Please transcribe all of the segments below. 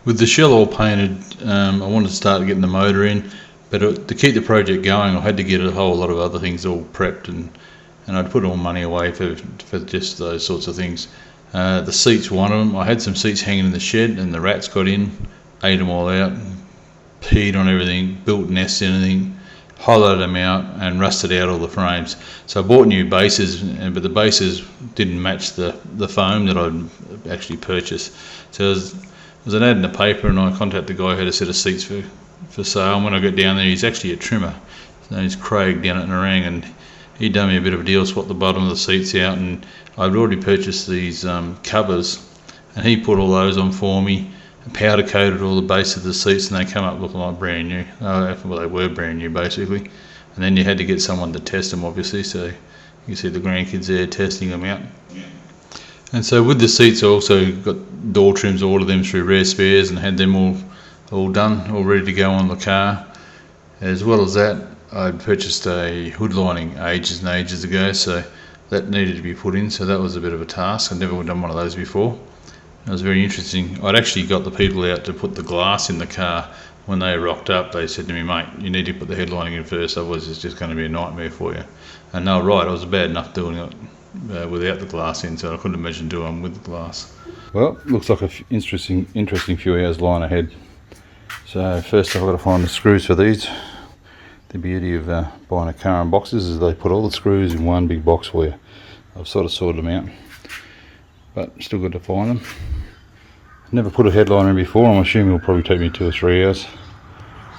With the shell all painted, I wanted to start getting the motor in, but to keep the project going I had to get a whole lot of other things all prepped, and I'd put all money away for just those sorts of things. The seats were one of them. I had some seats hanging in the shed and the rats got in, ate them all out, peed on everything, built nests and everything, hollowed them out and rusted out all the frames. So I bought new bases, but the bases didn't match the foam that I'd actually purchased. So there was an ad in the paper, and I contacted the guy who had a set of seats for sale. And when I got down there, he's actually a trimmer. His name's Craig down at Nerang, and he done me a bit of a deal, swapped the bottom of the seats out, and I'd already purchased these covers, and he put all those on for me, powder coated all the base of the seats, and they come up looking like brand new. Well, they were brand new basically, and then you had to get someone to test them, obviously, so you can see the grandkids there testing them out. And so with the seats I also got door trims, all of them through Rare Spares, and had them all done, all ready to go on the car. As well as that, I'd purchased a hood lining ages and ages ago, so that needed to be put in, so that was a bit of a task. I'd never done one of those before. It was very interesting. I'd actually got the people out to put the glass in the car. When they rocked up, they said to me, "Mate, you need to put the headlining in first, otherwise it's just going to be a nightmare for you." And they were right. I was bad enough doing it without the glass in, so I couldn't imagine doing it with the glass. Well, looks like an interesting few hours lying ahead. So first I've got to find the screws for these. The beauty of buying a car in boxes is they put all the screws in one big box for you. I've sort of sorted them out, but still got to find them. Never put a headliner in before. I'm assuming it'll probably take me 2 or 3 hours,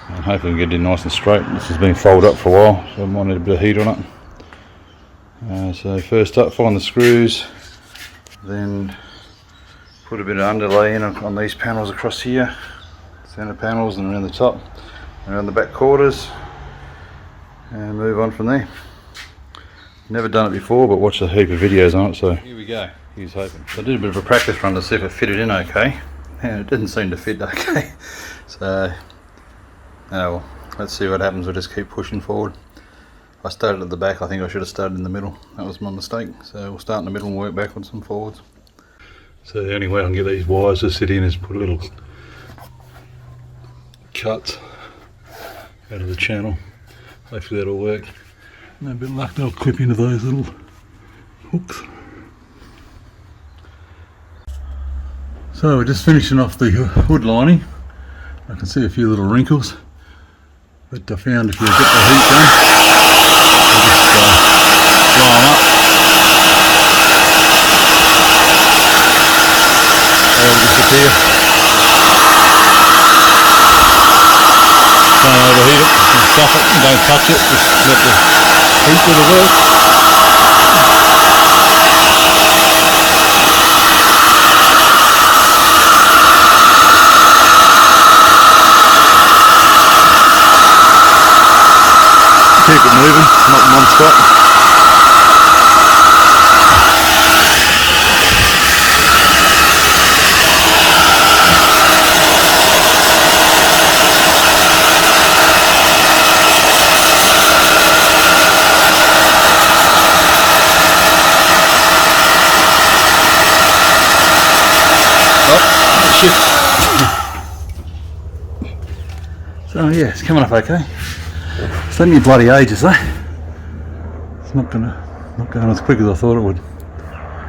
and hopefully I can get it in nice and straight. This has been folded up for a while, so I might need a bit of heat on it. So first up, find the screws, then put a bit of underlay in on these panels across here, centre panels, and around the top, around the back quarters, and move on from there. Never done it before, but watched a heap of videos on it, so here we go. Here's hoping. So I did a bit of a practice run to see if it fitted in okay, and it didn't seem to fit okay. So, oh well, let's see what happens. We'll just keep pushing forward. I started at the back. I think I should have started in the middle. That was my mistake. So we'll start in the middle and work backwards and forwards. So the only way I can get these wires to sit in is put a little cut out of the channel. Hopefully that'll work. And a bit of luck, they'll clip into those little hooks. So we're just finishing off the hood lining. I can see a few little wrinkles, but I found if you get the heat done, just blow them up. They'll disappear. Don't overheat it, just stuff it and don't touch it, just let the heat do the work. Keep it moving, not in one spot. Oh, shit. So yeah, it's coming up okay. It's taken me bloody ages, eh? It's not going as quick as I thought it would,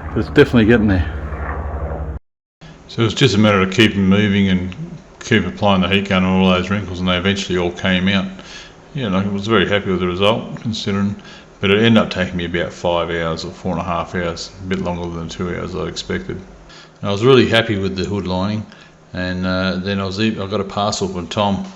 but it's definitely getting there. So it's just a matter of keeping moving and keep applying the heat gun on all those wrinkles, and they eventually all came out. Yeah, I was very happy with the result, considering, but it ended up taking me about 5 hours or 4.5 hours, a bit longer than the 2 hours I expected. And I was really happy with the hood lining, and then I got a parcel from Tom.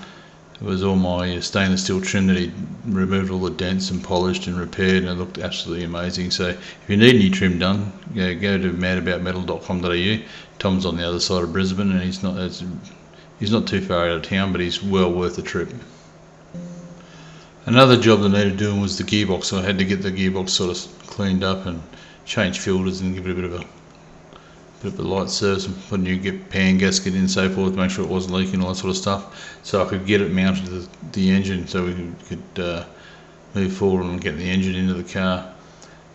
It was all my stainless steel trim that he removed all the dents and polished and repaired, and it looked absolutely amazing. So if you need any trim done, go to madaboutmetal.com.au. Tom's on the other side of Brisbane, and he's not too far out of town, but he's well worth the trip. Another job that needed doing was the gearbox, so I had to get the gearbox sort of cleaned up and change filters and give it a bit of a light service, and put a new pan gasket in and so forth, make sure it wasn't leaking, all that sort of stuff, so I could get it mounted to the engine, so we could move forward and get the engine into the car.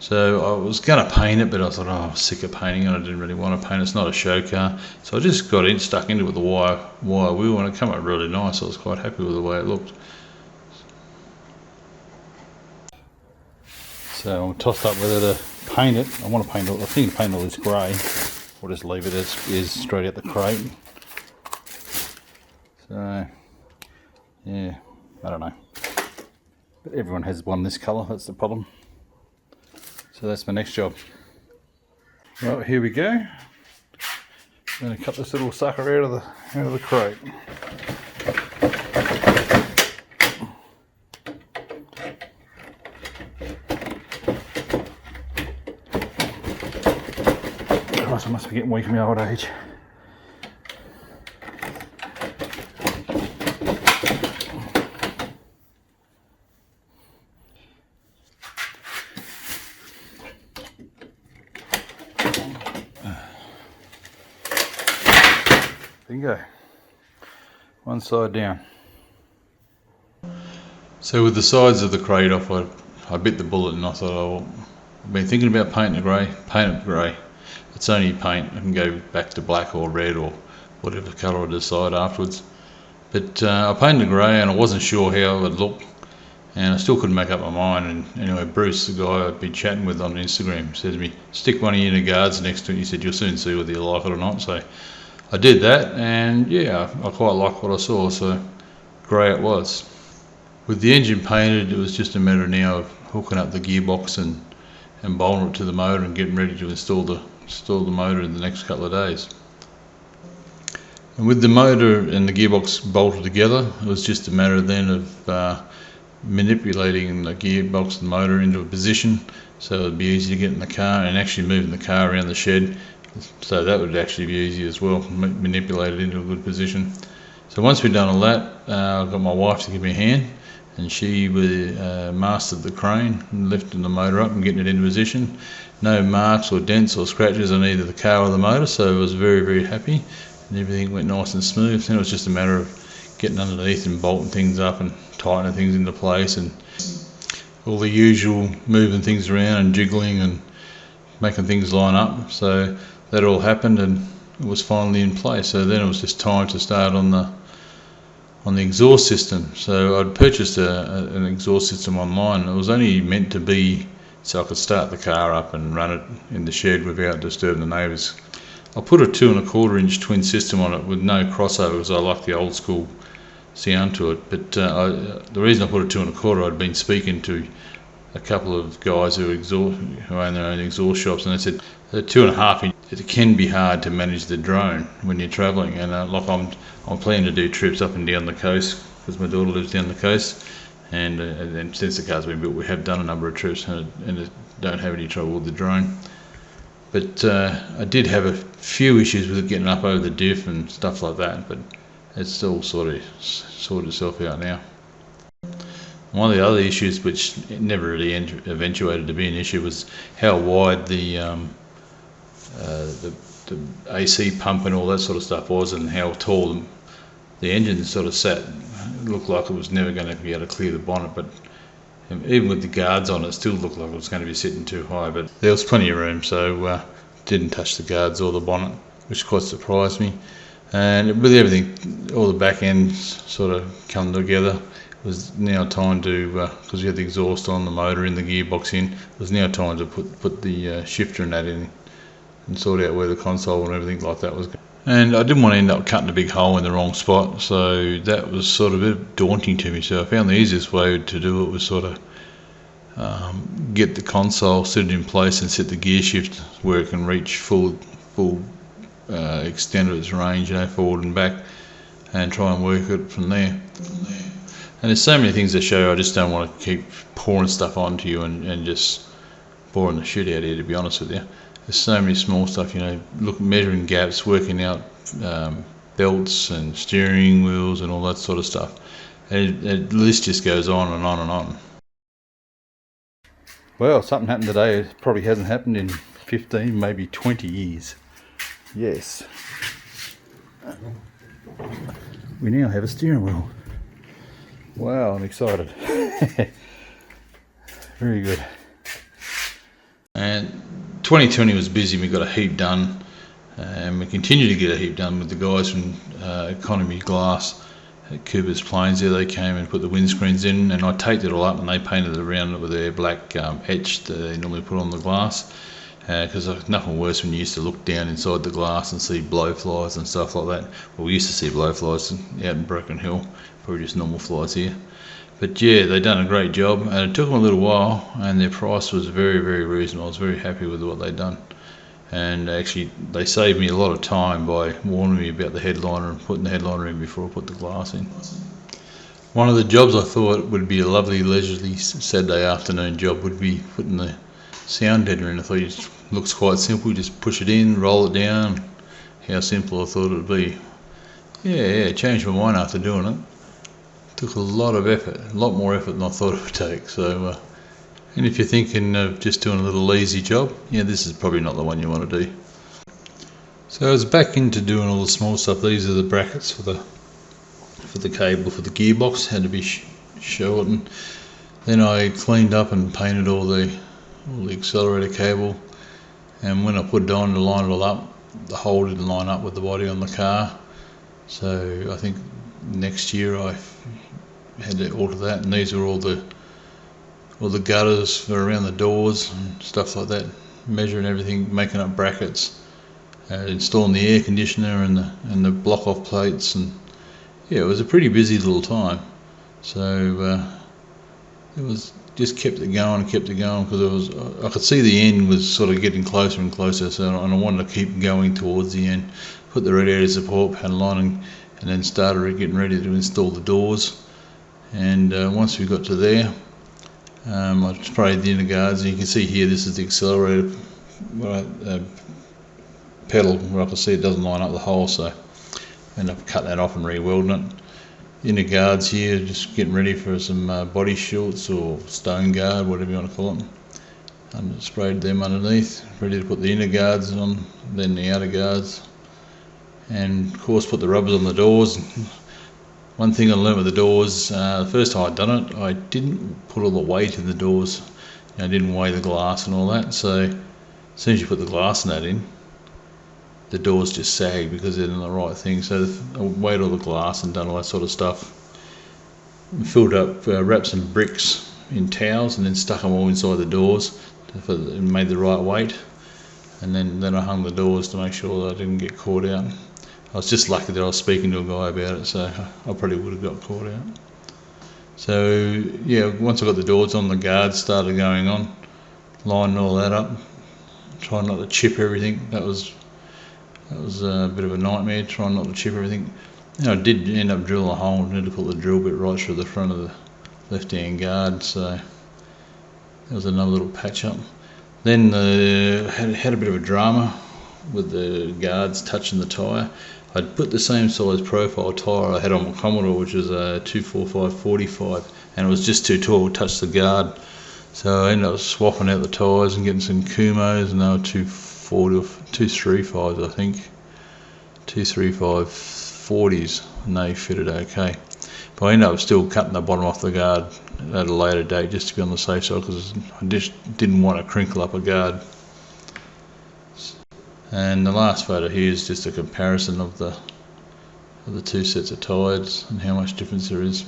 So I was going to paint it, but I thought, oh, I'm sick of painting it. I didn't really want to paint it. It's not a show car. So I just got stuck into it with the wire wheel, and it came up really nice. I was quite happy with the way it looked. So I'm tossed up whether to paint it. I want to paint it. I think paint all this grey, or just leave it as is straight out the crate. So yeah, I don't know. But everyone has one this colour. That's the problem. So that's my next job. Well, here we go. I'm going to cut this little sucker out of the crate. Christ, I must be getting weak in my old age. Bingo. One side down. So with the sides of the crate off, I bit the bullet and I thought, oh, I've been thinking about painting it grey, paint it grey. It's only paint, I can go back to black or red or whatever colour I decide afterwards. But I painted grey and I wasn't sure how it would look, and I still couldn't make up my mind. And anyway, Bruce, the guy I'd been chatting with on Instagram, said to me, stick one of your inner guards next to it. He said, you'll soon see whether you like it or not. So I did that, and yeah, I quite liked what I saw, so grey it was. With the engine painted, it was just a matter now of hooking up the gearbox and bolting it to the motor and getting ready to install the motor in the next couple of days. And with the motor and the gearbox bolted together, it was just a matter then of manipulating the gearbox and the motor into a position so it would be easy to get in the car, and actually moving the car around the shed. So that would actually be easy as well, manipulate it into a good position. So once we'd done all that, I got my wife to give me a hand, and she mastered the crane and lifting the motor up and getting it into position. No marks or dents or scratches on either the car or the motor, so I was very, very happy, and everything went nice and smooth. Then it was just a matter of getting underneath and bolting things up and tightening things into place, and all the usual moving things around and jiggling and making things line up. So that all happened and it was finally in place. So then it was just time to start on the exhaust system. So I'd purchased an exhaust system online. It was only meant to be so I could start the car up and run it in the shed without disturbing the neighbours. I put a 2¼ inch twin system on it with no crossover because I like the old school sound to it. But the reason I put a 2¼ I'd been speaking to a couple of guys who own their own exhaust shops, and they said the 2½ inch, it can be hard to manage the drone when you're travelling. And like I'm planning to do trips up and down the coast because my daughter lives down the coast, and since the car's been built, we have done a number of trips and don't have any trouble with the drone. But I did have a few issues with it getting up over the diff and stuff like that, but it's all sorted itself out now. One of the other issues, which never really eventuated to be an issue, was how wide the AC pump and all that sort of stuff was, and how tall the engine sort of sat. It looked like it was never going to be able to clear the bonnet, but even with the guards on, it still looked like it was going to be sitting too high. But there was plenty of room, so didn't touch the guards or the bonnet, which quite surprised me. And with everything, all the back ends sort of come together. It was now time to, because we had the exhaust on, the motor in, the gearbox in, it was now time to put the shifter and that in and sort out where the console and everything like that was going. And I didn't want to end up cutting a big hole in the wrong spot, so that was sort of a bit daunting to me. So I found the easiest way to do it was sort of get the console, sit it in place and set the gear shift where it can reach full extent of its range, forward and back, and try and work it from there. And there's so many things to show, I just don't want to keep pouring stuff onto you and just boring the shit out of you, to be honest with you. There's so many small stuff, measuring gaps, working out belts and steering wheels and all that sort of stuff. And the list just goes on and on and on. Well, something happened today. It probably hasn't happened in 15, maybe 20 years. Yes. We now have a steering wheel. Wow, I'm excited. Very good. And 2020 was busy. We got a heap done, and we continue to get a heap done with the guys from Economy Glass at Cooper's Plains. There they came and put the windscreens in, and I taped it all up and they painted it around it with their black etch that they normally put on the glass, because nothing worse when you used to look down inside the glass and see blowflies and stuff like that. Well, we used to see blowflies out in Broken Hill, probably just normal flies here. But yeah, they done a great job, and it took them a little while, and their price was very, very reasonable. I was very happy with what they'd done, and actually they saved me a lot of time by warning me about the headliner and putting the headliner in before I put the glass in. One of the jobs I thought would be a lovely leisurely Saturday afternoon job would be putting the sound header in. I thought it looks quite simple, just push it in, roll it down. How simple I thought it would be. Yeah, changed my mind after doing it. Took a lot of effort, a lot more effort than I thought it would take. So, and if you're thinking of just doing a little easy job, yeah, this is probably not the one you want to do. So I was back into doing all the small stuff. These are the brackets for the cable for the gearbox. Had to be short, and then I cleaned up and painted all the accelerator cable. And when I put it on to line it all up, the hole didn't line up with the body on the car. So I think next year I had to alter that, and these are all the gutters for around the doors and stuff like that, measuring everything, making up brackets, installing the air conditioner and the block off plates, and yeah, it was a pretty busy little time. So it was just kept it going because I could see the end was sort of getting closer and closer, and I wanted to keep going towards the end. Put the radiator support panel on, and then started getting ready to install the doors. And once we got to there, I sprayed the inner guards, and you can see here this is the accelerator pedal, where I can see it doesn't line up the hole, so I ended up cutting that off and re-welding it. Inner guards here, just getting ready for some body shorts or stone guard, whatever you want to call them. And sprayed them underneath, ready to put the inner guards on, then the outer guards, and of course put the rubbers on the doors. One thing I learned with the doors, the first time I'd done it, I didn't put all the weight in the doors. I didn't weigh the glass and all that, so as soon as you put the glass and that in, the doors just sag because they're in the right thing. So I weighed all the glass and done all that sort of stuff. Filled up, wrapped some bricks in towels and then stuck them all inside the doors and made the right weight. And then I hung the doors to make sure that I didn't get caught out. I was just lucky that I was speaking to a guy about it, so I probably would have got caught out. So yeah, once I got the doors on, the guards started going on, lining all that up, trying not to chip everything. That was a bit of a nightmare, trying not to chip everything. I did end up drilling a hole and had to put the drill bit right through the front of the left-hand guard, so that was another little patch up. Then had a bit of a drama with the guards touching the tyre. I'd put the same size profile tyre I had on my Commodore, which was a 245/45, and it was just too tall to touch the guard. So I ended up swapping out the tyres and getting some Kumos, and they were 240 or 235s, I think. 235 40s, and they fitted okay. But I ended up still cutting the bottom off the guard at a later date just to be on the safe side, because I just didn't want to crinkle up a guard. And the last photo here is just a comparison of the two sets of tyres and how much difference there is.